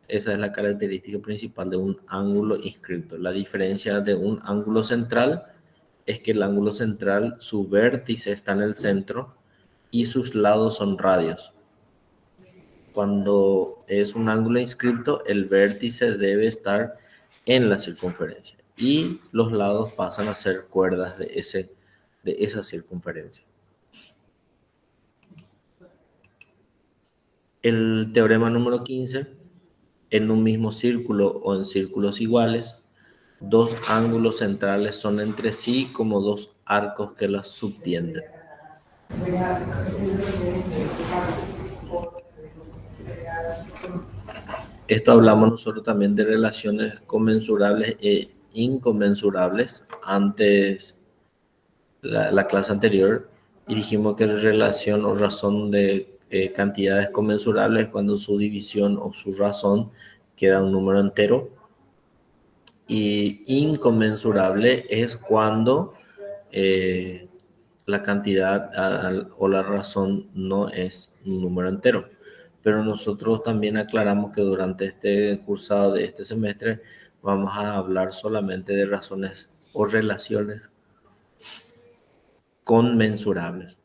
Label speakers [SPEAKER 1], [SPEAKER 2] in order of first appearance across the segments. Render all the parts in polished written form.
[SPEAKER 1] Esa es la característica principal de un ángulo inscripto. La diferencia de un ángulo central es que el ángulo central, su vértice está en el centro y sus lados son radios. Cuando es un ángulo inscripto, el vértice debe estar en la circunferencia y los lados pasan a ser cuerdas de esa circunferencia. El teorema número 15, en un mismo círculo o en círculos iguales, dos ángulos centrales son entre sí como dos arcos que las subtienden. Esto hablamos nosotros también de relaciones conmensurables e inconmensurables antes la clase anterior, y dijimos que relación o razón de cantidades conmensurables cuando su división o su razón queda un número entero, y inconmensurable es cuando la cantidad o la razón no es un número entero. Pero nosotros también aclaramos que durante este cursado de este semestre vamos a hablar solamente de razones o relaciones conmensurables.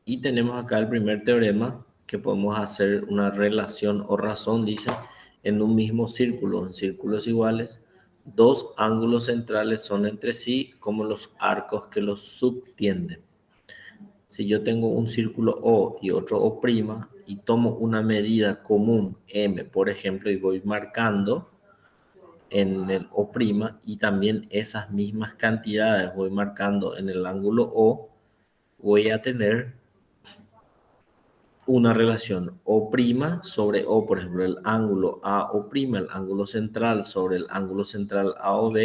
[SPEAKER 1] Y tenemos acá el primer teorema, que podemos hacer una relación o razón, dice, en un mismo círculo, en círculos iguales, dos ángulos centrales son entre sí como los arcos que los subtienden. Si yo tengo un círculo O y otro O' y tomo una medida común, M, por ejemplo, y voy marcando en el O' y también esas mismas cantidades voy marcando en el ángulo O, voy a tener una relación O' sobre O, por ejemplo, el ángulo AO', el ángulo central sobre el ángulo central AOB,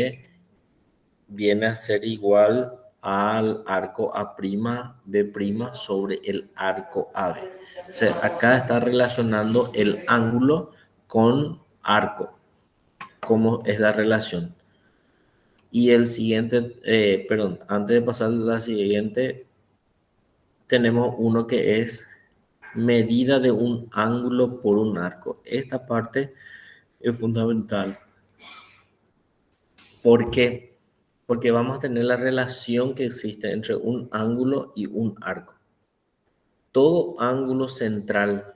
[SPEAKER 1] viene a ser igual al arco A'B' sobre el arco AB. O sea, acá está relacionando el ángulo con arco, cómo es la relación. Y el siguiente, antes de pasar a la siguiente, tenemos uno que es medida de un ángulo por un arco. Esta parte es fundamental. ¿Por qué? Porque vamos a tener la relación que existe entre un ángulo y un arco. Todo ángulo central,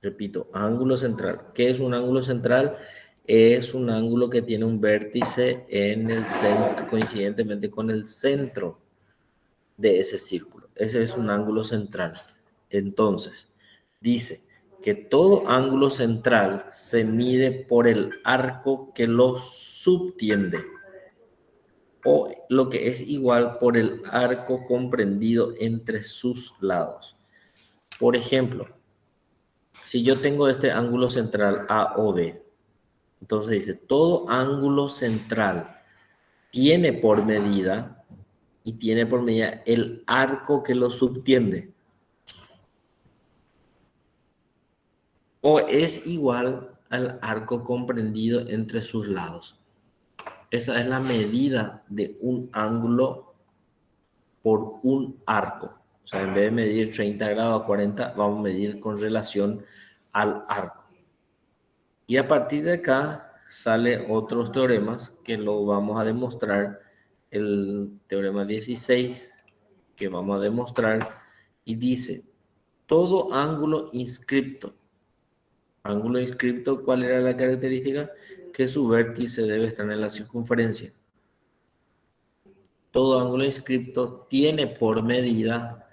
[SPEAKER 1] repito, ángulo central. ¿Qué es un ángulo central? Es un ángulo que tiene un vértice en el centro, coincidentemente con el centro de ese círculo. Ese es un ángulo central. Entonces, dice que todo ángulo central se mide por el arco que lo subtiende, o lo que es igual por el arco comprendido entre sus lados. Por ejemplo, si yo tengo este ángulo central AOB, entonces dice, todo ángulo central tiene por medida el arco que lo subtiende, o es igual al arco comprendido entre sus lados. Esa es la medida de un ángulo por un arco. O sea, en vez de medir 30 grados a 40, vamos a medir con relación al arco. Y a partir de acá salen otros teoremas que lo vamos a demostrar. El teorema 16, que vamos a demostrar, y dice, todo ángulo inscripto. Ángulo inscripto, ¿cuál era la característica? Que su vértice debe estar en la circunferencia. Todo ángulo inscripto tiene por medida,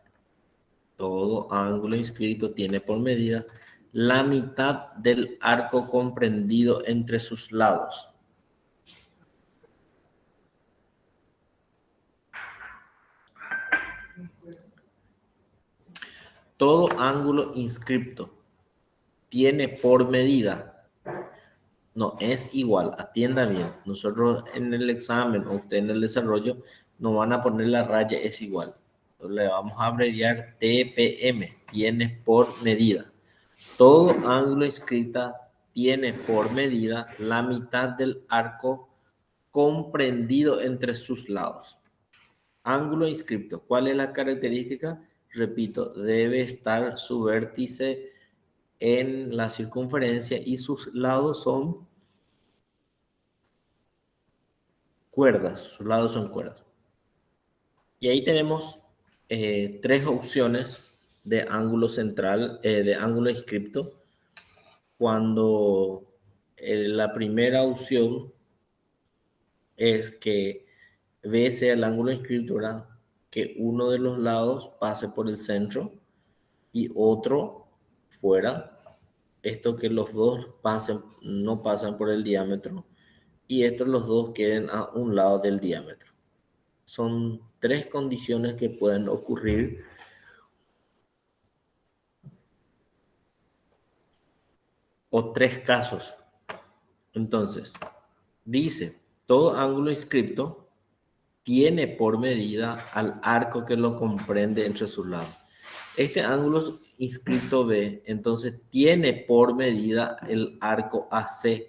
[SPEAKER 1] la mitad del arco comprendido entre sus lados. Todo ángulo inscripto tiene por medida, no es igual, atienda bien. Nosotros en el examen o usted en el desarrollo nos van a poner la raya es igual. Le vamos a abreviar TPM, tiene por medida. Todo ángulo inscrito tiene por medida la mitad del arco comprendido entre sus lados. Ángulo inscripto, ¿cuál es la característica? Repito, debe estar su vértice en la circunferencia y sus lados son cuerdas. Sus lados son cuerdas. Y ahí tenemos tres opciones de ángulo central, de ángulo inscripto. Cuando la primera opción es que B sea el ángulo inscripto, ¿verdad? Que uno de los lados pase por el centro y otro fuera. Esto que los dos pasen, no pasan por el diámetro y estos los dos queden a un lado del diámetro. Son tres condiciones que pueden ocurrir o tres casos. Entonces, dice, todo ángulo inscripto tiene por medida al arco que lo comprende entre sus lados. Este ángulo inscripto B, entonces, tiene por medida el arco AC.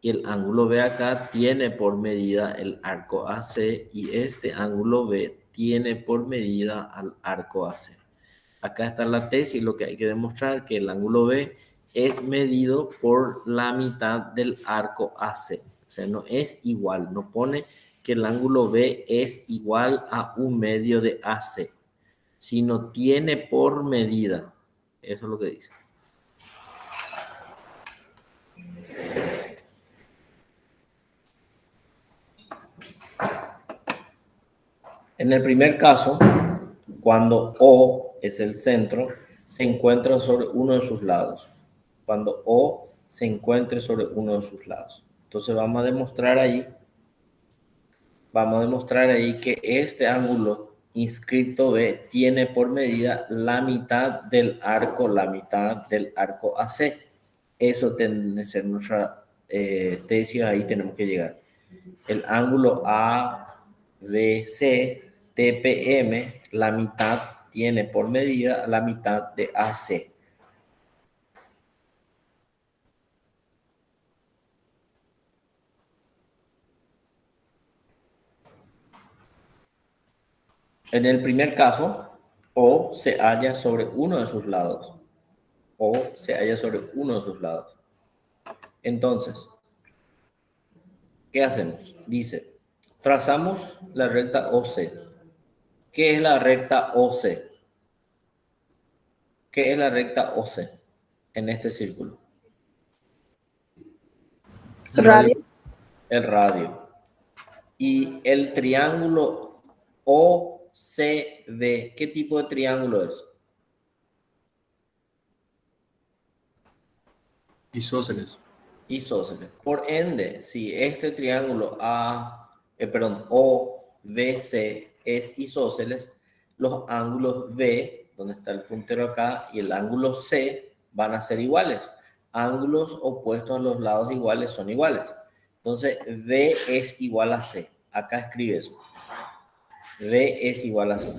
[SPEAKER 1] Y el ángulo B acá tiene por medida el arco AC. Y este ángulo B tiene por medida al arco AC. Acá está la tesis, lo que hay que demostrar que el ángulo B es medido por la mitad del arco AC. O sea, no es igual, no pone que el ángulo B es igual a 1/2 de AC, sino tiene por medida. Eso es lo que dice. En el primer caso, cuando O es el centro, se encuentra sobre uno de sus lados. Cuando O se encuentre sobre uno de sus lados. Entonces vamos a demostrar ahí que este ángulo inscripto B tiene por medida la mitad del arco AC. Eso tiene que ser nuestra tesis, ahí tenemos que llegar. El ángulo ABC TPM, la mitad tiene por medida la mitad de AC. En el primer caso, O se halla sobre uno de sus lados. O se halla sobre uno de sus lados. Entonces, ¿qué hacemos? Dice, trazamos la recta OC. ¿Qué es la recta OC? ¿Qué es la recta OC en este círculo?
[SPEAKER 2] Radio.
[SPEAKER 1] El radio. Y el triángulo OCB, ¿qué tipo de triángulo es?
[SPEAKER 3] Isósceles.
[SPEAKER 1] Isósceles. Por ende, si este triángulo OBC es isósceles, los ángulos B, donde está el puntero acá, y el ángulo C van a ser iguales. Ángulos opuestos a los lados iguales son iguales. Entonces, B es igual a C. Acá escribe eso. B es igual a C.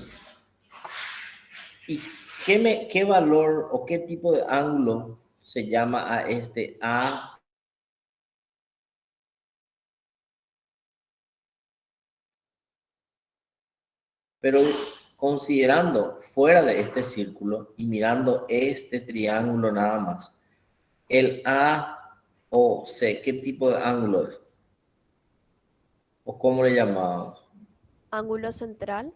[SPEAKER 1] ¿Y qué valor o qué tipo de ángulo se llama a este A? Pero considerando fuera de este círculo y mirando este triángulo nada más, el AOC, ¿qué tipo de ángulo es? ¿O cómo le llamamos?
[SPEAKER 2] Ángulo central.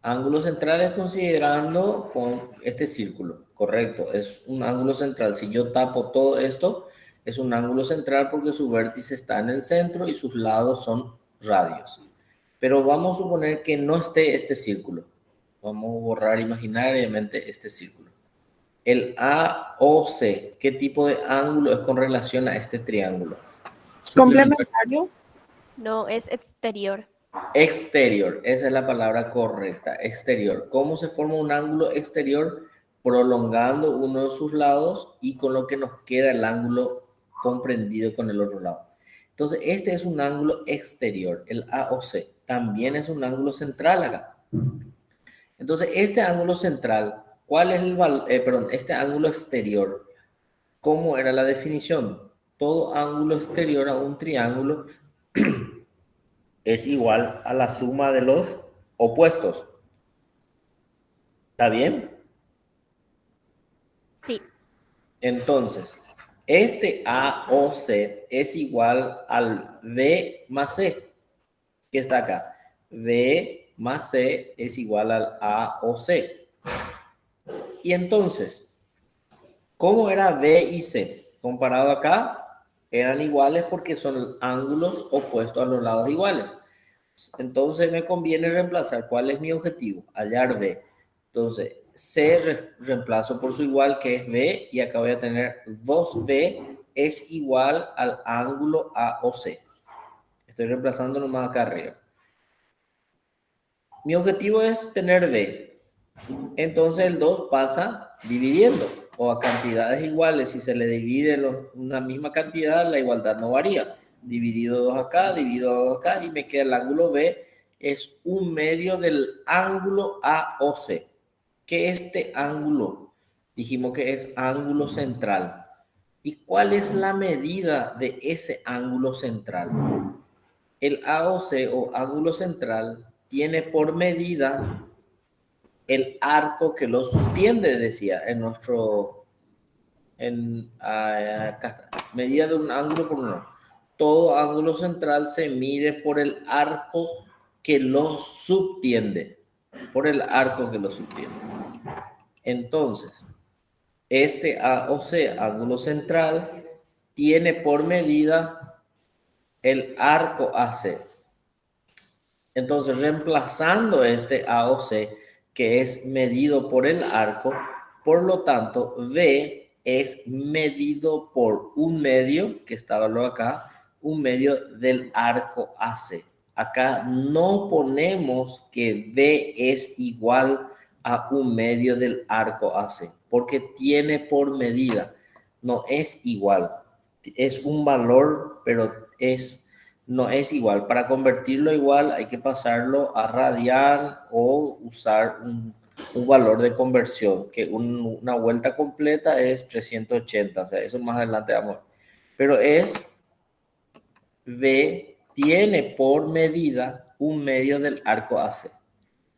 [SPEAKER 1] Ángulo central es considerando con este círculo, correcto, es un ángulo central. Si yo tapo todo esto, es un ángulo central porque su vértice está en el centro y sus lados son radios. Pero vamos a suponer que no esté este círculo. Vamos a borrar imaginariamente este círculo. El AOC, ¿qué tipo de ángulo es con relación a este triángulo?
[SPEAKER 2] Complementario. No, es exterior.
[SPEAKER 1] Exterior, esa es la palabra correcta, exterior. ¿Cómo se forma un ángulo exterior? Prolongando uno de sus lados y con lo que nos queda el ángulo comprendido con el otro lado. Entonces, este es un ángulo exterior, el AOC. También es un ángulo central acá. Entonces, este ángulo central, ¿cuál es el valor? Este ángulo exterior, ¿cómo era la definición? Todo ángulo exterior a un triángulo es igual a la suma de los opuestos. ¿Está bien?
[SPEAKER 2] Sí.
[SPEAKER 1] Entonces, este AOC es igual al B más C, que está acá. B más C es igual al AOC. Y entonces, ¿cómo era B y C? Comparado acá, eran iguales porque son ángulos opuestos a los lados iguales. Entonces me conviene reemplazar. ¿Cuál es mi objetivo? Hallar B. Entonces, C reemplazo por su igual, que es B, y acá voy a tener 2B es igual al ángulo AOC. Estoy reemplazando nomás acá arriba. Mi objetivo es tener B. Entonces el 2 pasa dividiendo, o a cantidades iguales. Si se le divide una misma cantidad, la igualdad no varía. Dividido 2 acá, dividido 2 acá, y me queda el ángulo B, es un medio del ángulo AOC. Que este ángulo, dijimos que es ángulo central. ¿Y cuál es la medida de ese ángulo central? El AOC o ángulo central tiene por medida el arco que lo subtiende, decía en nuestro, acá está, medida de un ángulo por uno. Todo ángulo central se mide por el arco que lo subtiende, por el arco que lo subtiende. Entonces, este AOC, ángulo central, tiene por medida el arco AC. Entonces, reemplazando este AOC, que es medido por el arco, por lo tanto, V es medido por un medio, que estaba lo acá, un medio del arco AC. Acá no ponemos que V es igual a un medio del arco AC, porque tiene por medida, no es igual. Es un valor, pero no es igual. Para convertirlo igual hay que pasarlo a radian o usar un valor de conversión, que una vuelta completa es 380, o sea, eso más adelante vamos a ver. Pero V tiene por medida un medio del arco AC.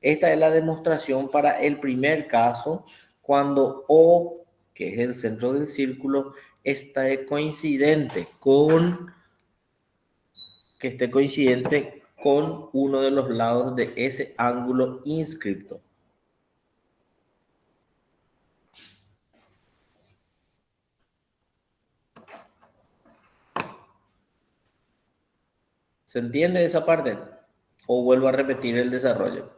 [SPEAKER 1] Esta es la demostración para el primer caso, cuando O, que es el centro del círculo, está coincidente con que esté coincidente con uno de los lados de ese ángulo inscripto. ¿Se entiende esa parte? ¿O vuelvo a repetir el desarrollo?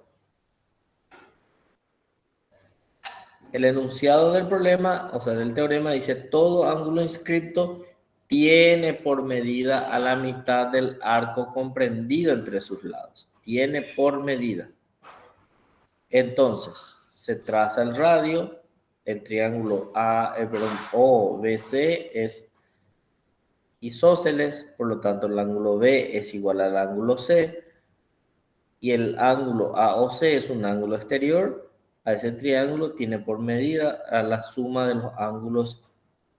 [SPEAKER 1] El enunciado del problema, o sea, del teorema, dice: todo ángulo inscripto tiene por medida a la mitad del arco comprendido entre sus lados. Tiene por medida. Entonces, se traza el radio, el triángulo OBC es isósceles, por lo tanto el ángulo B es igual al ángulo C, y el ángulo AOC es un ángulo exterior a ese triángulo, tiene por medida a la suma de los ángulos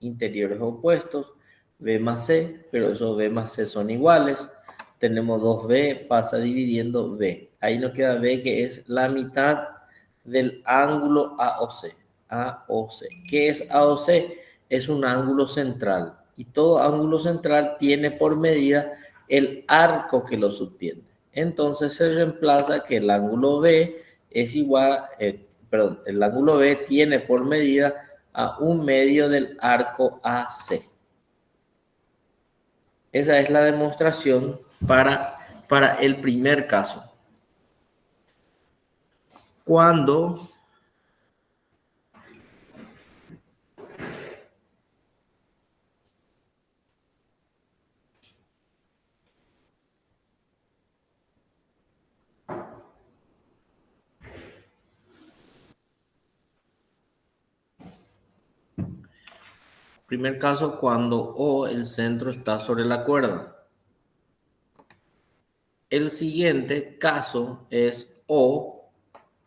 [SPEAKER 1] interiores opuestos, B más C, pero esos B más C son iguales. Tenemos 2B, pasa dividiendo B. Ahí nos queda B, que es la mitad del ángulo AOC. AOC. ¿Qué es AOC? Es un ángulo central. Y todo ángulo central tiene por medida el arco que lo subtiende. Entonces se reemplaza que el ángulo B es igual, el ángulo B tiene por medida a un medio del arco AC. Esa es la demostración para el primer caso. Cuando primer caso, cuando O, el centro, está sobre la cuerda. El siguiente caso es O.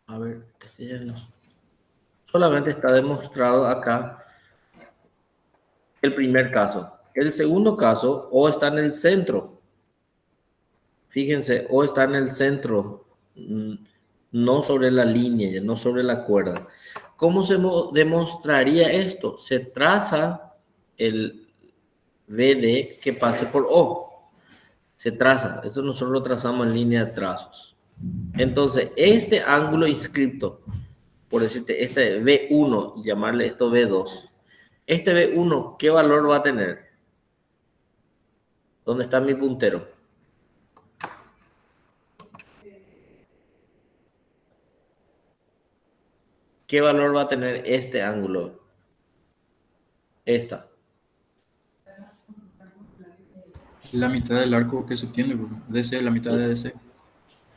[SPEAKER 1] A ver, este ya no. Solamente está demostrado acá el primer caso. El segundo caso, O está en el centro. Fíjense, O está en el centro, no sobre la línea, no sobre la cuerda. ¿Cómo se demostraría esto? Se traza el BD que pase por O. Se traza. Esto nosotros lo trazamos en línea de trazos. Entonces, este ángulo inscripto, por decirte, este B1 y llamarle esto B2. Este B1, ¿qué valor va a tener? ¿Dónde está mi puntero? ¿Qué valor va a tener este ángulo? Esta.
[SPEAKER 3] La mitad del arco que se tiene, DC, la mitad de DC.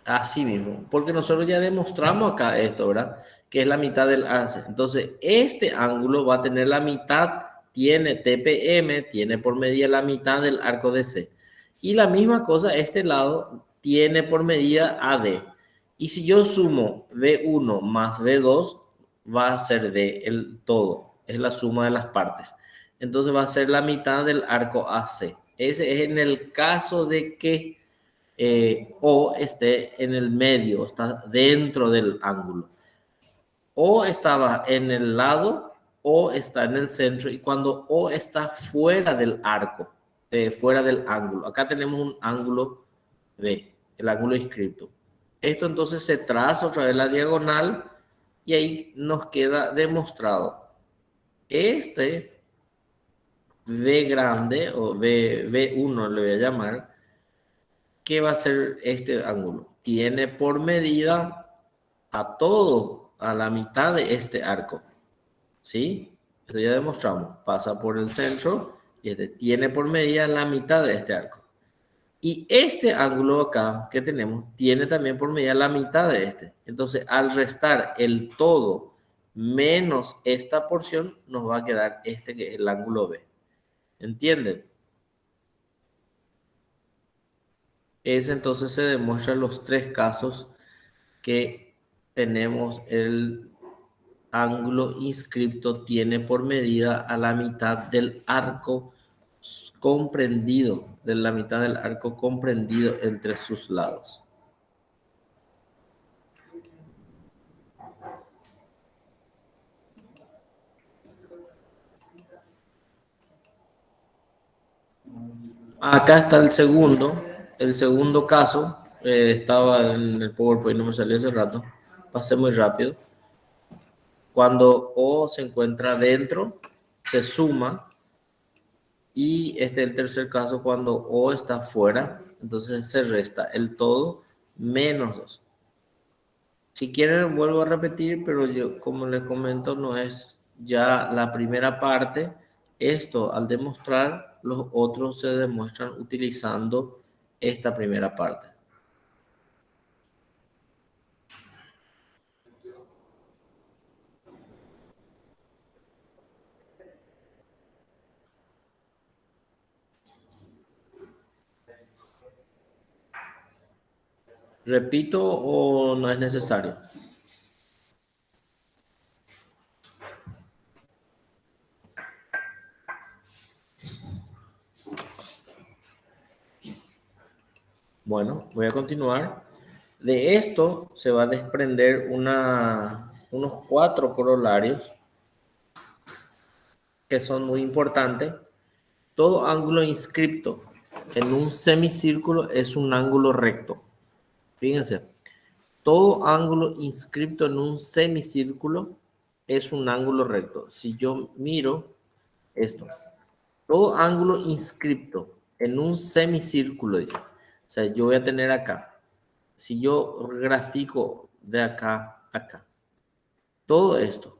[SPEAKER 1] Así mismo, porque nosotros ya demostramos acá esto, ¿verdad? Que es la mitad del arco. Entonces, este ángulo va a tener la mitad, tiene TPM, tiene por medida la mitad del arco DC. Y la misma cosa, este lado tiene por medida AD. Y si yo sumo V1 más V2, va a ser D, el todo. Es la suma de las partes. Entonces va a ser la mitad del arco AC. Ese es en el caso de que O esté en el medio, está dentro del ángulo. O estaba en el lado, o está en el centro. Y cuando O está fuera del arco, fuera del ángulo. Acá tenemos un ángulo B, el ángulo inscrito. Esto entonces se traza otra vez la diagonal y ahí nos queda demostrado. Este V grande o V1 le voy a llamar. ¿Qué va a ser este ángulo? Tiene por medida a todo, a la mitad de este arco. ¿Sí? Eso ya demostramos. Pasa por el centro y este tiene por medida la mitad de este arco. Y este ángulo acá que tenemos tiene también por medida la mitad de este. Entonces, al restar el todo menos esta porción, nos va a quedar este que es el ángulo B. ¿Entienden? Entonces se demuestran los tres casos que tenemos el ángulo inscripto tiene por medida a la mitad del arco comprendido, de la mitad del arco comprendido entre sus lados. Acá está el segundo caso, estaba en el PowerPoint, no me salió hace rato, pasé muy rápido. Cuando O se encuentra dentro, se suma. Y este es el tercer caso cuando O está fuera, entonces se resta el todo menos 2. Si quieren vuelvo a repetir, pero yo como les comento no es ya la primera parte. Esto al demostrar, los otros se demuestran utilizando esta primera parte. ¿Repito o no es necesario? Bueno, voy a continuar. De esto se va a desprender unos 4 corolarios que son muy importantes. Todo ángulo inscripto en un semicírculo es un ángulo recto. Fíjense, todo ángulo inscripto en un semicírculo es un ángulo recto. Si yo miro esto, todo ángulo inscripto en un semicírculo, dice. O sea, yo voy a tener acá, si yo grafico de acá a acá, todo esto,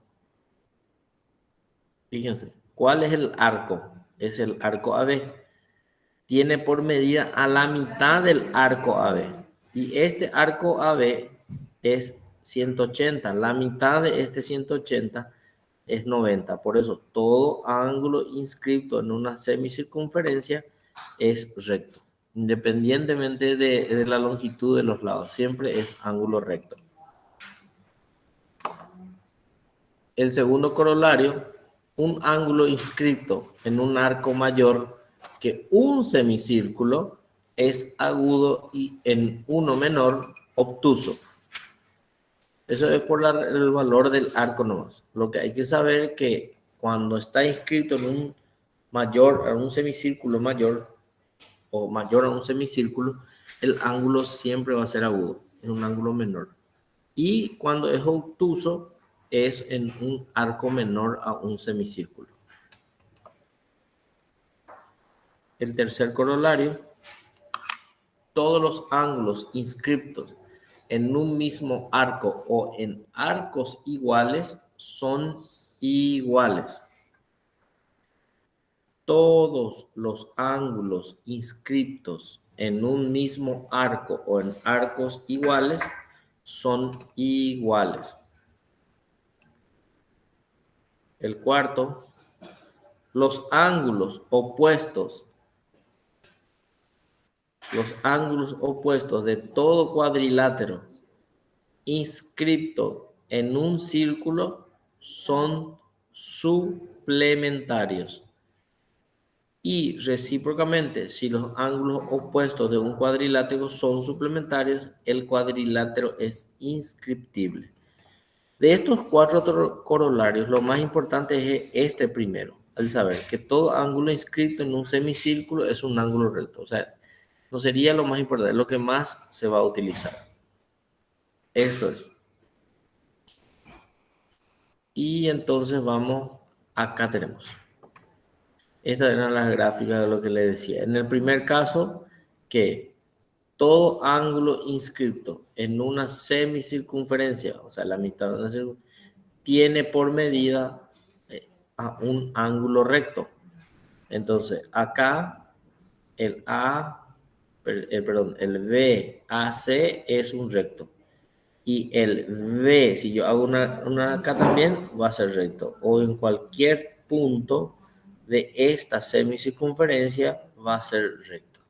[SPEAKER 1] fíjense, ¿cuál es el arco? Es el arco AB. Tiene por medida a la mitad del arco AB. Y este arco AB es 180. La mitad de este 180 es 90. Por eso todo ángulo inscrito en una semicircunferencia es recto. Independientemente de la longitud de los lados. Siempre es ángulo recto. El segundo corolario, un ángulo inscrito en un arco mayor que un semicírculo es agudo y en uno menor obtuso. Eso es por el valor del arco nomás. Lo que hay que saber es que cuando está inscrito en un mayor, en un semicírculo mayor o mayor a un semicírculo, el ángulo siempre va a ser agudo, en un ángulo menor. Y cuando es obtuso, es en un arco menor a un semicírculo. El tercer corolario, todos los ángulos inscriptos en un mismo arco o en arcos iguales son iguales. Todos los ángulos inscriptos en un mismo arco o en arcos iguales son iguales. El cuarto, los ángulos opuestos de todo cuadrilátero inscrito en un círculo son suplementarios. Y recíprocamente, si los ángulos opuestos de un cuadrilátero son suplementarios, el cuadrilátero es inscriptible. De estos 4 corolarios, lo más importante es este primero, el saber que todo ángulo inscrito en un semicírculo es un ángulo recto. O sea, no sería lo más importante, lo que más se va a utilizar. Esto es. Y entonces vamos, acá tenemos. Estas eran las gráficas de lo que le decía. En el primer caso, que todo ángulo inscrito en una semicircunferencia, o sea, la mitad de una circunferencia, tiene por medida a un ángulo recto. Entonces, acá el VAC es un recto. Y el V, si yo hago una acá también, va a ser recto. O en cualquier punto de esta semicircunferencia va a ser recto.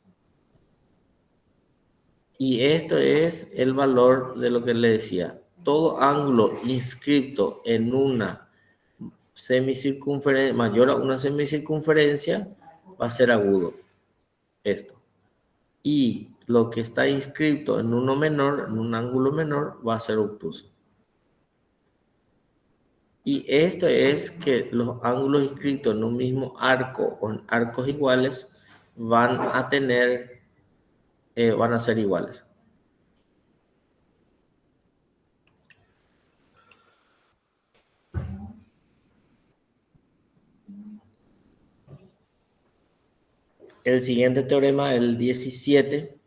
[SPEAKER 1] Y esto es el valor de lo que le decía. Todo ángulo inscrito en una semicircunferencia mayor a una semicircunferencia va a ser agudo. Esto. Y lo que está inscrito en uno menor, en un ángulo menor, va a ser obtuso. Y esto es que los ángulos inscritos en un mismo arco o en arcos iguales van a ser iguales. El siguiente teorema, el 17,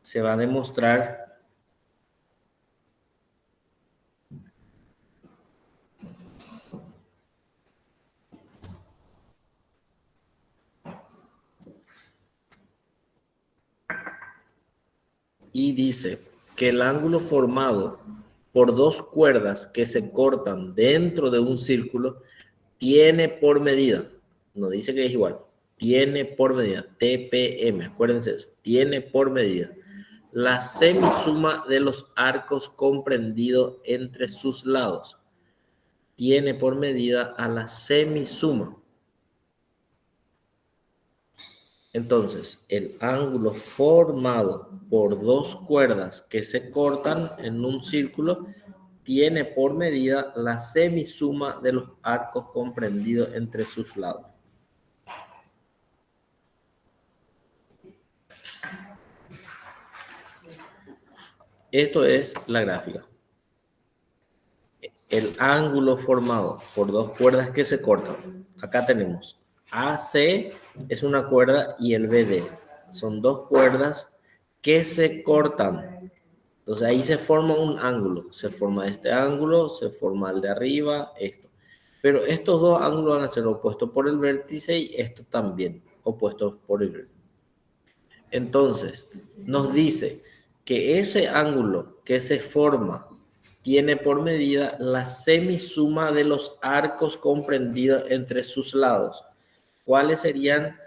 [SPEAKER 1] se va a demostrar y dice que el ángulo formado por dos cuerdas que se cortan dentro de un círculo tiene por medida, no dice que es igual, tiene por medida, TPM, acuérdense eso, tiene por medida la semisuma de los arcos comprendidos entre sus lados. Tiene por medida a la semisuma. Entonces, el ángulo formado por dos cuerdas que se cortan en un círculo tiene por medida la semisuma de los arcos comprendidos entre sus lados. Esto es la gráfica. El ángulo formado por dos cuerdas que se cortan. Acá tenemos AC es una cuerda y el BD. Son dos cuerdas que se cortan. Entonces ahí se forma un ángulo. Se forma este ángulo, se forma el de arriba, esto. Pero estos dos ángulos van a ser opuestos por el vértice y esto también, opuestos por el vértice. Entonces, nos dice que ese ángulo que se forma tiene por medida la semisuma de los arcos comprendidos entre sus lados. ¿Cuáles serían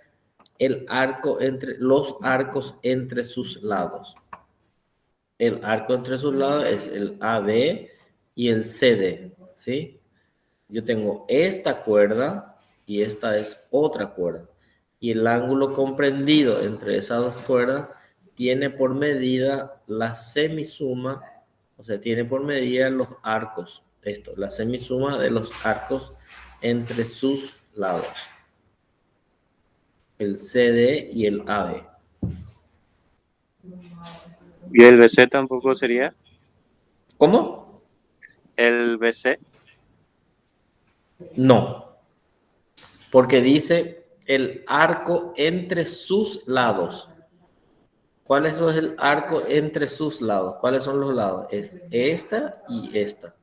[SPEAKER 1] los arcos entre sus lados? El arco entre sus lados es el AB y el CD, ¿sí? Yo tengo esta cuerda y esta es otra cuerda. Y el ángulo comprendido entre esas dos cuerdas tiene por medida la semisuma, O sea, tiene por medida los arcos. Esto, la semisuma de los arcos entre sus lados. El CD y el AB.
[SPEAKER 4] ¿Y el BC tampoco sería?
[SPEAKER 1] ¿Cómo?
[SPEAKER 4] ¿El BC?
[SPEAKER 1] No. Porque dice el arco entre sus lados. ¿Cuál es el arco entre sus lados? ¿Cuáles son los lados? Es esta y esta.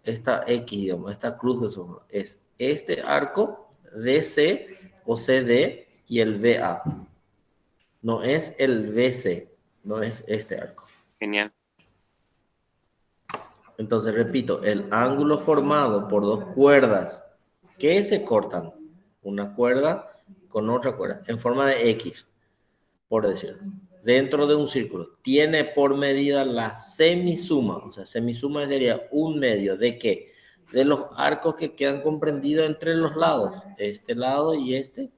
[SPEAKER 1] Esta X, digamos, esta cruz de esos. Es este arco DC o CD y el VA. No es el VC, no es este arco.
[SPEAKER 4] Genial.
[SPEAKER 1] Entonces, repito, el ángulo formado por dos cuerdas que se cortan, una cuerda con otra cuerda, en forma de X, por decirlo, dentro de un círculo, tiene por medida la semisuma. O sea, semisuma sería un medio de ¿qué? De los arcos que quedan comprendidos entre los lados. Este lado y este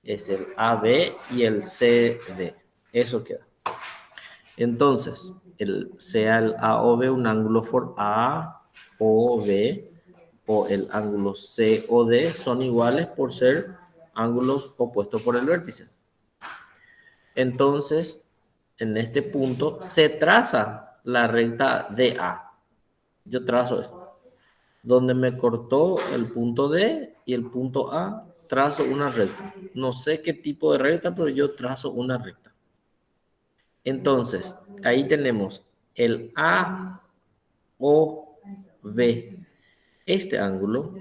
[SPEAKER 1] es el AB y el CD. Eso queda. Entonces, sea el A o B un ángulo for A o B, o el ángulo C o D son iguales por ser ángulos opuestos por el vértice. Entonces, en este punto se traza la recta DA. Yo trazo esto. Donde me cortó el punto D y el punto A, trazo una recta. No sé qué tipo de recta, pero yo trazo una recta. Entonces, ahí tenemos el A o B. Este ángulo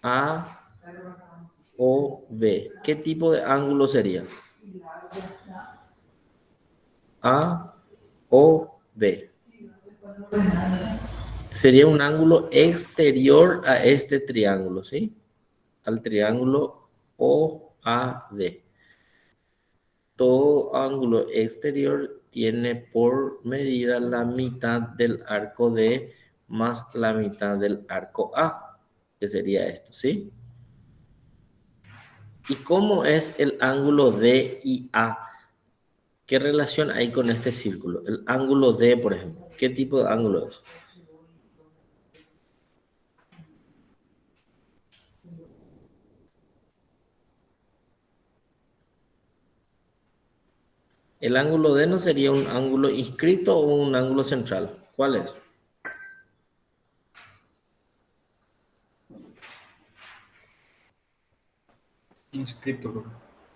[SPEAKER 1] A o B. ¿Qué tipo de ángulo sería? A o B. Sería un ángulo exterior a este triángulo, ¿sí? Al triángulo OAD. Todo ángulo exterior tiene por medida la mitad del arco D más la mitad del arco A, que sería esto, ¿sí? ¿Y cómo es el ángulo D y A? ¿Qué relación hay con este círculo? El ángulo D, por ejemplo. ¿Qué tipo de ángulo es? El ángulo D no sería un ángulo inscrito o un ángulo central. ¿Cuál es?
[SPEAKER 3] Inscripto.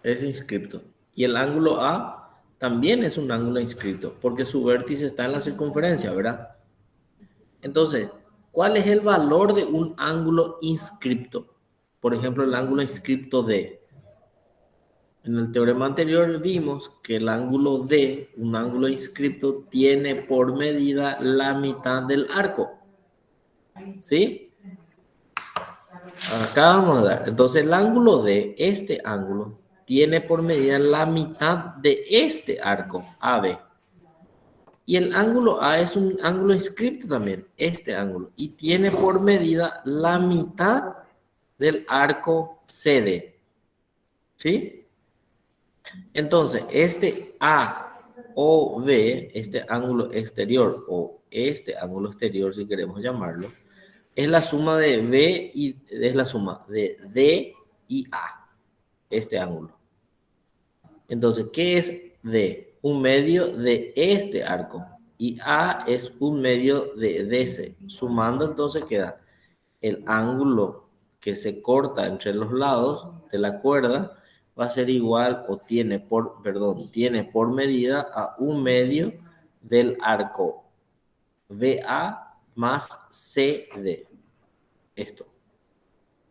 [SPEAKER 1] Es inscripto. Y el ángulo A también es un ángulo inscrito, porque su vértice está en la circunferencia, ¿verdad? Entonces, ¿cuál es el valor de un ángulo inscripto? Por ejemplo, el ángulo inscripto D. En el teorema anterior vimos que el ángulo D, un ángulo inscripto, tiene por medida la mitad del arco. ¿Sí? Acá vamos a dar. Entonces, el ángulo D, este ángulo, tiene por medida la mitad de este arco, AB. Y el ángulo A es un ángulo inscripto también, este ángulo, y tiene por medida la mitad del arco CD. ¿Sí? Entonces, este A o B, este ángulo exterior o este ángulo exterior, si queremos llamarlo, es la suma de B y es la suma de D y A, este ángulo. Entonces, ¿qué es D? Un medio de este arco y A es un medio de DC. Sumando, entonces queda el ángulo que se corta entre los lados de la cuerda va a ser igual o tiene por medida a un medio del arco BA más CD. Esto.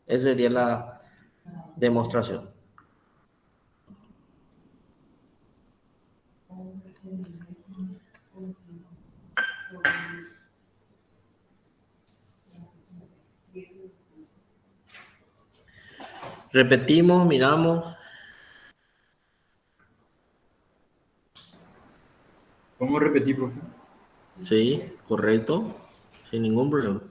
[SPEAKER 1] Esa sería la demostración. Repetimos, miramos.
[SPEAKER 3] ¿Podemos repetir, profe?
[SPEAKER 1] Sí, correcto. Sin ningún problema.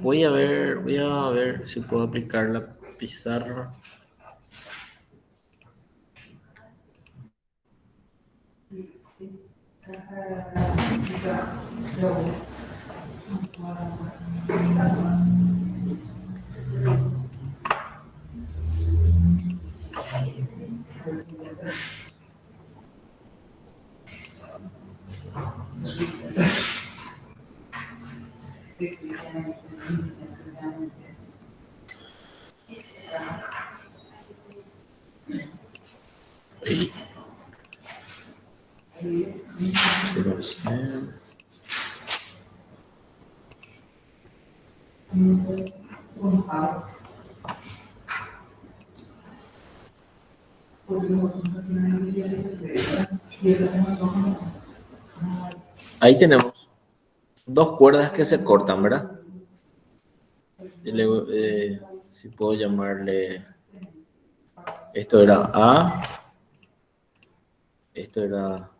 [SPEAKER 1] Voy a ver si puedo aplicarla pizarra. Ahí. Quiero hacer. Ahí tenemos dos cuerdas que se cortan, ¿verdad? Si puedo llamarle, esto era A, esto era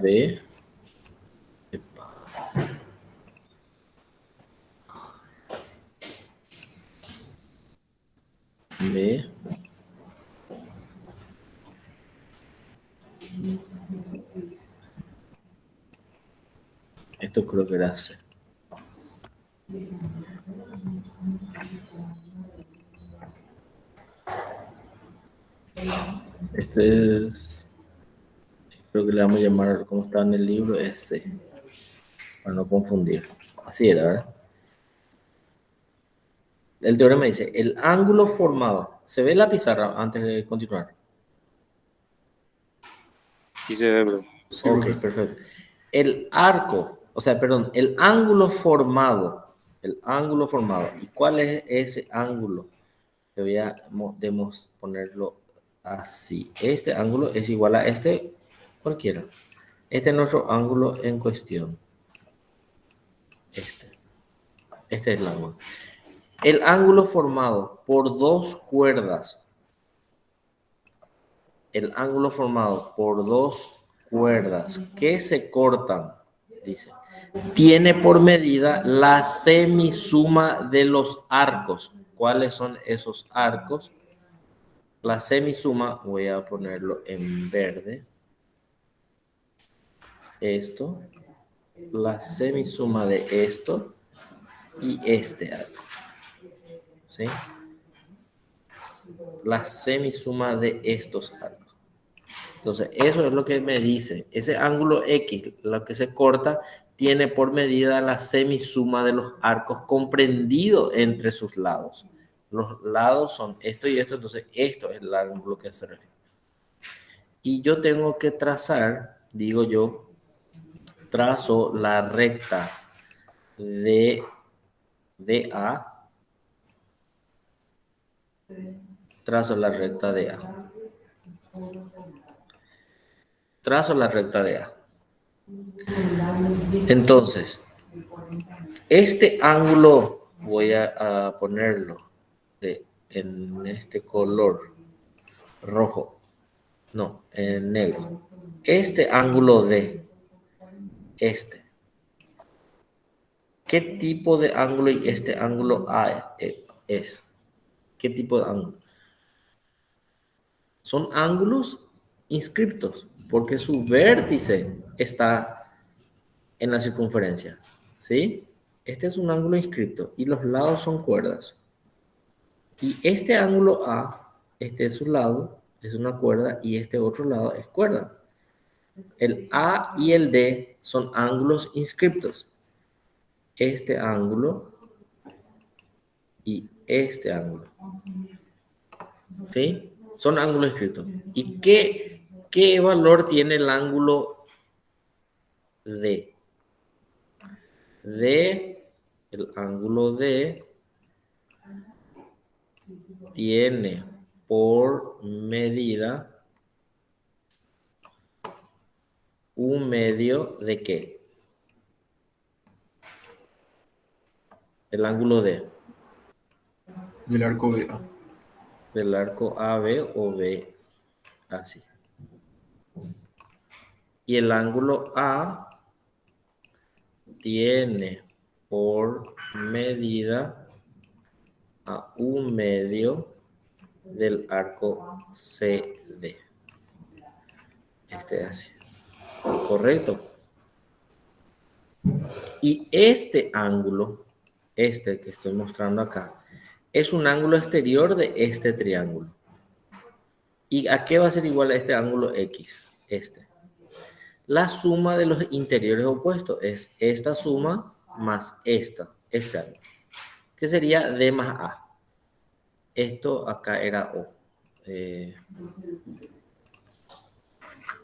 [SPEAKER 1] B. Epa. B. Esto creo que era C. Este es, creo que le vamos a llamar, como está en el libro, es C, para no confundir. Así era, ¿verdad? El teorema dice, el ángulo formado, ¿se ve la pizarra antes de continuar?
[SPEAKER 4] Sí se ve, bro.
[SPEAKER 3] Sí,
[SPEAKER 1] Ok,
[SPEAKER 3] profe.
[SPEAKER 1] perfecto. El arco, o sea, perdón, el ángulo formado. ¿Y cuál es ese ángulo? Debemos ponerlo así. Este ángulo es igual a este cualquiera. Este es nuestro ángulo en cuestión. Este es el ángulo. El ángulo formado por dos cuerdas. El ángulo formado por dos cuerdas que se cortan, dice, tiene por medida la semisuma de los arcos. ¿Cuáles son esos arcos? La semisuma, voy a ponerlo en verde. Esto, la semisuma de esto y este arco. ¿Sí? La semisuma de estos arcos. Entonces, eso es lo que me dice. Ese ángulo X, lo que se corta, tiene por medida la semisuma de los arcos comprendido entre sus lados. Los lados son esto y esto, entonces esto es el ángulo que se refiere. Y yo tengo que trazar, digo yo, trazo la recta de A. Trazo la recta de A. Trazo la recta de A. Entonces, este ángulo voy a ponerlo en este color rojo, no, en negro. Este ángulo de este. ¿Qué tipo de ángulo y este ángulo A es? ¿Qué tipo de ángulo? Son ángulos inscriptos, porque su vértice está en la circunferencia, ¿sí? Este es un ángulo inscripto y los lados son cuerdas. Y este ángulo A, este es su lado, es una cuerda, y este otro lado es cuerda. El A y el D son ángulos inscriptos. Este ángulo y este ángulo. ¿Sí? Son ángulos inscriptos. ¿Y qué valor tiene el ángulo D? El ángulo D tiene por medida un medio de ¿qué? El ángulo D.
[SPEAKER 3] Del arco BA.
[SPEAKER 1] Del arco AB o B, así. Y el ángulo A tiene por medida a un medio del arco CD. Este es así. Correcto. Y este ángulo, este que estoy mostrando acá, es un ángulo exterior de este triángulo. ¿Y a qué va a ser igual a este ángulo X? Este. La suma de los interiores opuestos es esta suma más este ángulo, que sería D más A. Esto acá era O.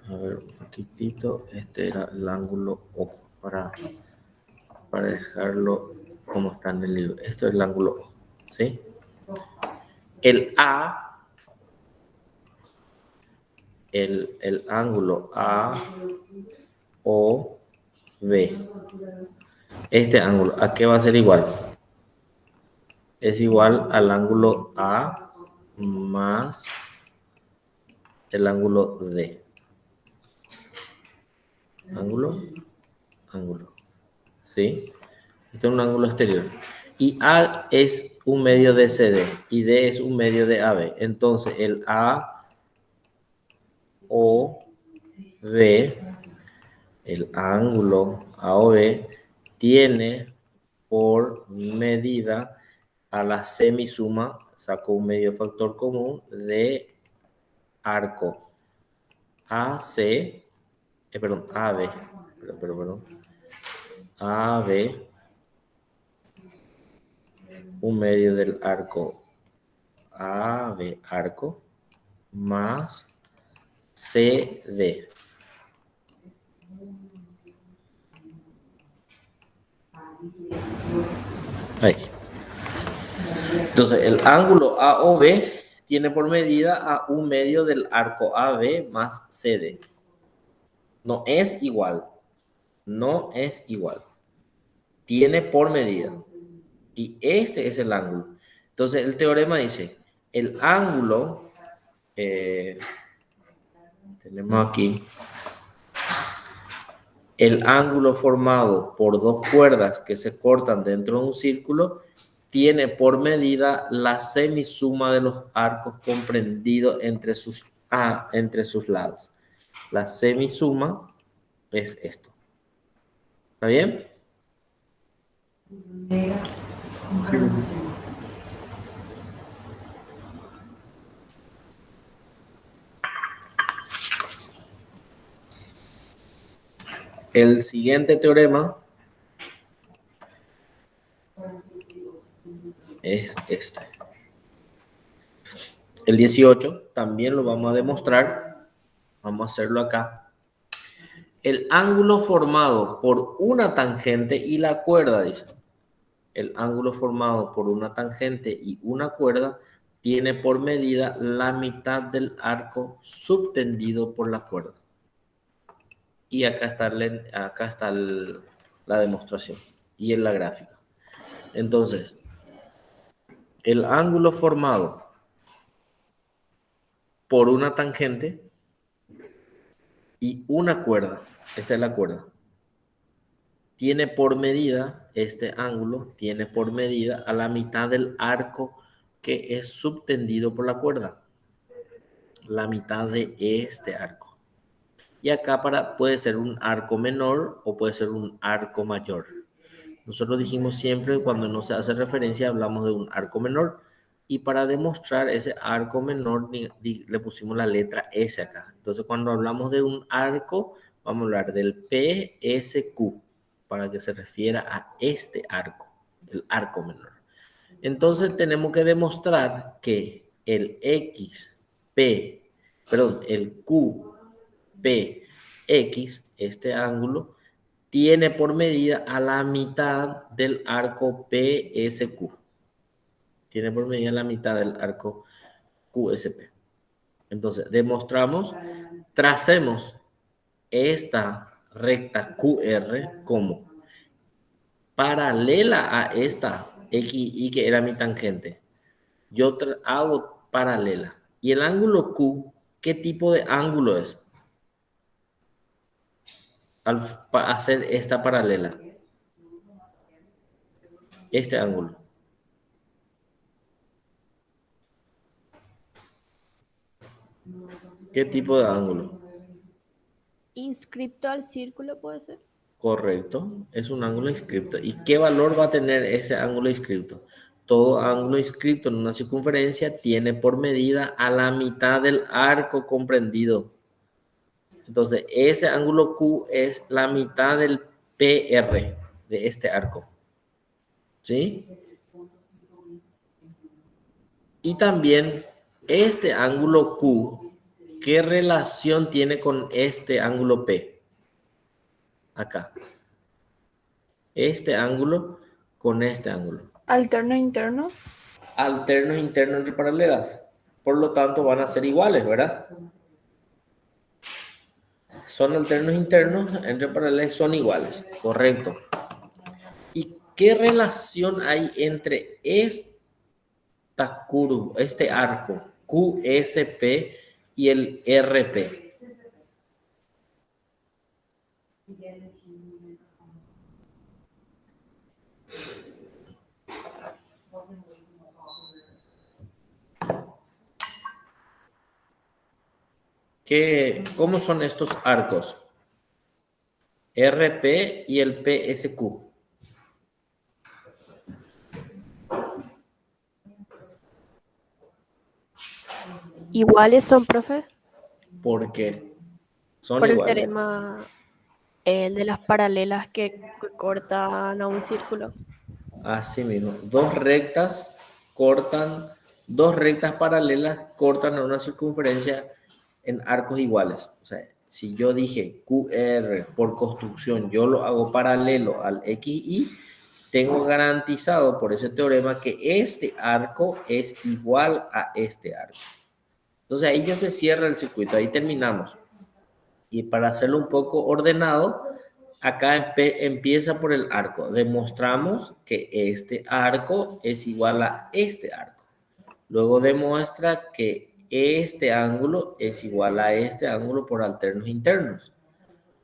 [SPEAKER 1] A ver, un poquitito. Este era el ángulo O para dejarlo como está en el libro. Esto es el ángulo O, ¿sí? El A, el ángulo A, O, B. Este ángulo, ¿a qué va a ser igual? Es igual al ángulo A más el ángulo D. Ángulo, ¿sí? Este es un ángulo exterior. Y A es un medio de CD y D es un medio de AB. Entonces, el A o B, el ángulo AOB, tiene por medida a la semisuma, saco un medio factor común, de arco AC, AB, AB, un medio del arco AB, arco, más CD. Ahí. Entonces, el ángulo AOB tiene por medida a un medio del arco AB más CD. No es igual. No es igual. Tiene por medida. Y este es el ángulo. Entonces, el teorema dice, el ángulo, tenemos aquí, el ángulo formado por dos cuerdas que se cortan dentro de un círculo tiene por medida la semisuma de los arcos comprendidos entre sus lados. La semisuma es esto. ¿Está bien?
[SPEAKER 3] Sí.
[SPEAKER 1] El siguiente teorema es este. El 18 también lo vamos a demostrar. Vamos a hacerlo acá. El ángulo formado por una tangente y la cuerda, dice. El ángulo formado por una tangente y una cuerda tiene por medida la mitad del arco subtendido por la cuerda. Y acá está, la demostración y en la gráfica. Entonces, el ángulo formado por una tangente y una cuerda, esta es la cuerda, tiene por medida, este ángulo tiene por medida a la mitad del arco que es subtendido por la cuerda. La mitad de este arco. Y acá puede ser un arco menor o puede ser un arco mayor. Nosotros dijimos siempre cuando no se hace referencia hablamos de un arco menor. Y para demostrar ese arco menor le pusimos la letra S acá. Entonces cuando hablamos de un arco vamos a hablar del PSQ para que se refiera a este arco, el arco menor. Entonces tenemos que demostrar que el QPX, este ángulo, tiene por medida a la mitad del arco PSQ. Tiene por medida la mitad del arco QSP. Entonces, demostramos, tracemos esta recta QR como paralela a esta XY que era mi tangente. Yo hago paralela. ¿Y el ángulo Q, qué tipo de ángulo es? Al hacer esta paralela. Este ángulo. ¿Qué tipo de ángulo?
[SPEAKER 2] Inscripto al círculo, ¿puede ser?
[SPEAKER 1] Correcto, es un ángulo inscripto. ¿Y qué valor va a tener ese ángulo inscripto? Todo ángulo inscripto en una circunferencia tiene por medida a la mitad del arco comprendido. Entonces, ese ángulo Q es la mitad del PR de este arco. ¿Sí? Y también este ángulo Q, ¿qué relación tiene con este ángulo P? Acá. Este ángulo con este ángulo.
[SPEAKER 5] Alterno interno.
[SPEAKER 1] Alternos internos entre paralelas. Por lo tanto, van a ser iguales, ¿verdad? Son alternos internos entre paralelas, son iguales. Correcto. ¿Y qué relación hay entre esta curva, este arco QSP y el RP? ¿Cómo son estos arcos? RP y el PSQ.
[SPEAKER 2] ¿Iguales son, profe?
[SPEAKER 1] ¿Por qué? Son
[SPEAKER 2] Por el
[SPEAKER 1] iguales.
[SPEAKER 2] teorema el de las paralelas que cortan a un círculo.
[SPEAKER 1] Así mismo. Dos rectas paralelas cortan a una circunferencia en arcos iguales. O sea, si yo dije QR por construcción, yo lo hago paralelo al XY, tengo garantizado por ese teorema que este arco es igual a este arco. Entonces ahí ya se cierra el circuito, ahí terminamos. Y para hacerlo un poco ordenado, acá empieza por el arco. Demostramos que este arco es igual a este arco. Luego demuestra que este ángulo es igual a este ángulo por alternos internos.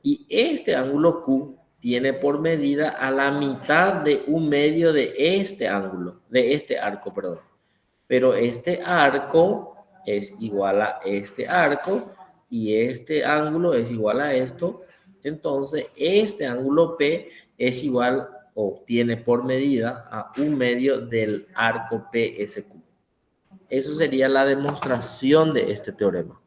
[SPEAKER 1] Y este ángulo Q tiene por medida a la mitad de un medio de este ángulo, de este arco, perdón. Pero este arco es igual a este arco y este ángulo es igual a esto. Entonces, este ángulo P es igual o tiene por medida a un medio del arco PSQ. Eso sería la demostración de este teorema.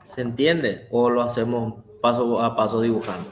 [SPEAKER 1] ¿Se entiende? ¿O lo hacemos paso a paso dibujando?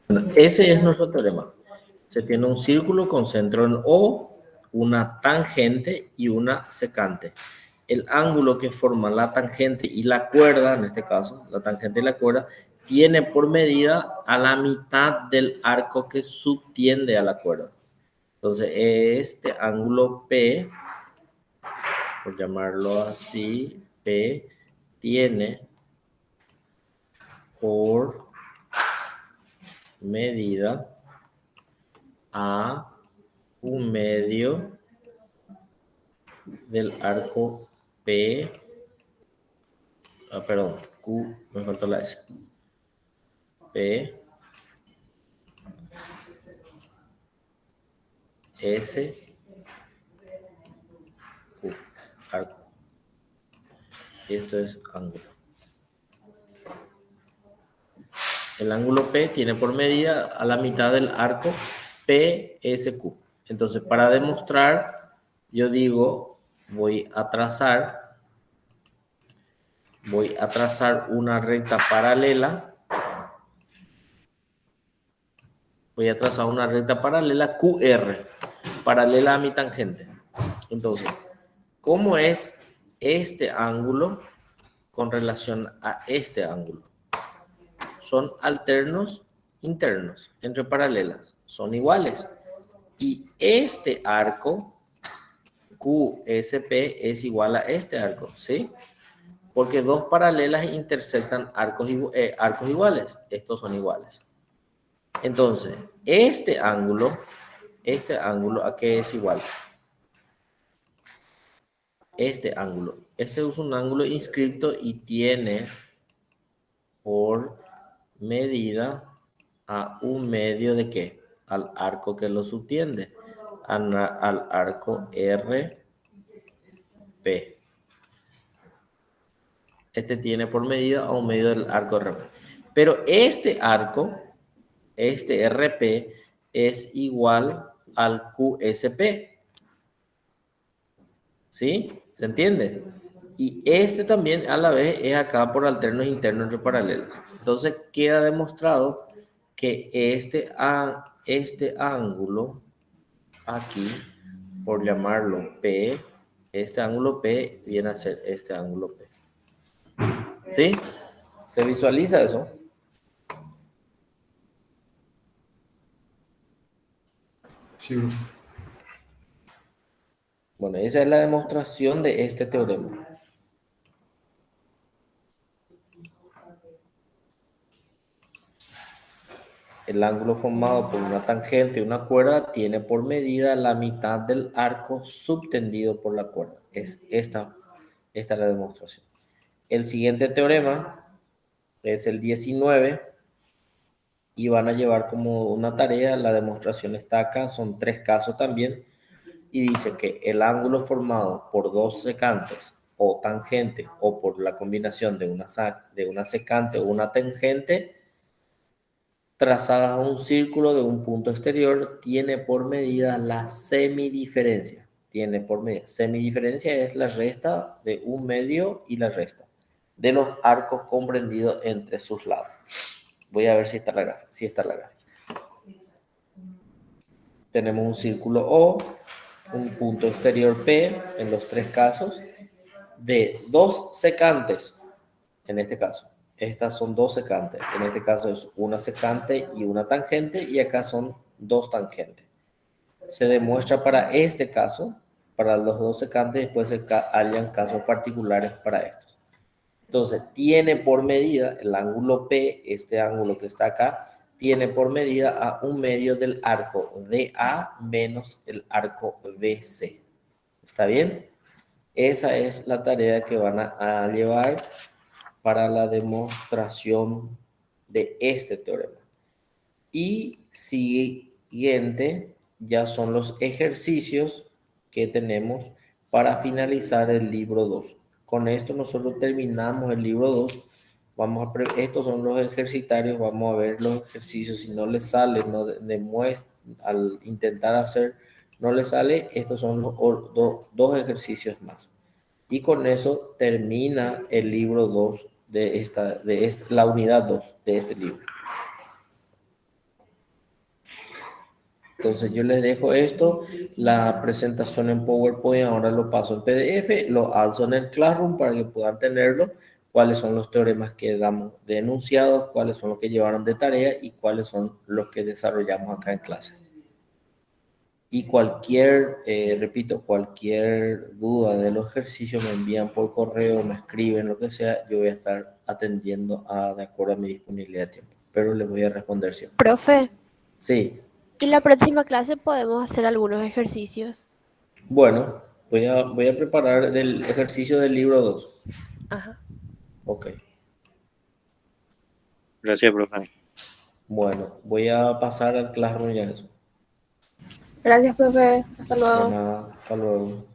[SPEAKER 1] Bueno, ese es nuestro teorema. Se tiene un círculo con centro en O, una tangente y una secante. El ángulo que forma la tangente y la cuerda, en este caso, la tangente y la cuerda, tiene por medida a la mitad del arco que subtiende a la cuerda. Entonces, este ángulo P, por llamarlo así, P tiene por medida a un medio del arco P, perdón, Q, me faltó la S, P, S, Q, arco. Esto es ángulo. El ángulo P tiene por medida a la mitad del arco PSQ. Entonces, para demostrar, yo digo, voy a trazar una recta paralela. Voy a trazar una recta paralela QR, paralela a mi tangente. Entonces, ¿cómo es este ángulo con relación a este ángulo? Son alternos internos entre paralelas, son iguales. Y este arco QSP es igual a este arco, ¿sí? Porque dos paralelas intersectan arcos iguales. Estos son iguales. Entonces, este ángulo, ¿a qué es igual? Este ángulo. Este es un ángulo inscripto y tiene por medida a un medio de qué? Al arco que lo subtiende, al arco RP. Este tiene por medida a un medio del arco RP. Pero este arco, este RP, es igual al QSP. ¿Sí? ¿Se entiende? Y este también a la vez es acá por alternos internos entre paralelos. Entonces queda demostrado que este ángulo aquí, por llamarlo P, este ángulo P viene a ser este ángulo P. ¿Sí? ¿Se visualiza eso?
[SPEAKER 3] Sí, bro.
[SPEAKER 1] Bueno, esa es la demostración de este teorema. El ángulo formado por una tangente y una cuerda tiene por medida la mitad del arco subtendido por la cuerda. Esta es la demostración. El siguiente teorema es el 19 y van a llevar como una tarea, la demostración está acá, son 3 casos también, y dice que el ángulo formado por dos secantes o tangente o por la combinación de una secante o una tangente trazadas a un círculo de un punto exterior tiene por medida la semidiferencia. Tiene por medida. Semidiferencia es la resta de un medio y la resta de los arcos comprendidos entre sus lados. Voy a ver si está la gráfica. Sí está la gráfica. Tenemos un círculo O, un punto exterior P, en los 3 casos, de 2 secantes, en este caso. Estas son 2 secantes. En este caso es una secante y una tangente, y acá son 2 tangentes. Se demuestra para este caso, para los 2 secantes, después se hallan casos particulares para estos. Entonces, tiene por medida el ángulo P, este ángulo que está acá, tiene por medida a un medio del arco DA menos el arco BC. ¿Está bien? Esa es la tarea que van a llevar para la demostración de este teorema. Y siguiente ya son los ejercicios que tenemos para finalizar el libro 2. Con esto nosotros terminamos el libro 2. Estos son los ejercitarios, vamos a ver los ejercicios. Si no les sale, al intentar hacer, no les sale, estos son los dos ejercicios más. Y con eso termina el libro 2 la unidad 2 de este libro. Entonces yo les dejo esto, la presentación en PowerPoint, ahora lo paso en PDF, lo alzo en el Classroom para que puedan tenerlo. cuáles son los teoremas que damos de enunciados, cuáles son los que llevaron de tarea y cuáles son los que desarrollamos acá en clase. Y repito, cualquier duda de los ejercicios me envían por correo, me escriben, lo que sea, yo voy a estar atendiendo de acuerdo a mi disponibilidad de tiempo, pero les voy a responder siempre.
[SPEAKER 2] Profe,
[SPEAKER 1] Sí,
[SPEAKER 2] y la próxima clase podemos hacer algunos ejercicios.
[SPEAKER 1] bueno, voy a preparar el ejercicio del libro 2.
[SPEAKER 2] Ajá.
[SPEAKER 1] Ok,
[SPEAKER 4] Gracias, profe.
[SPEAKER 1] bueno, voy a pasar al Classroom ya eso.
[SPEAKER 5] Gracias, profe. Hasta
[SPEAKER 1] De
[SPEAKER 5] luego.
[SPEAKER 1] nada, hasta luego.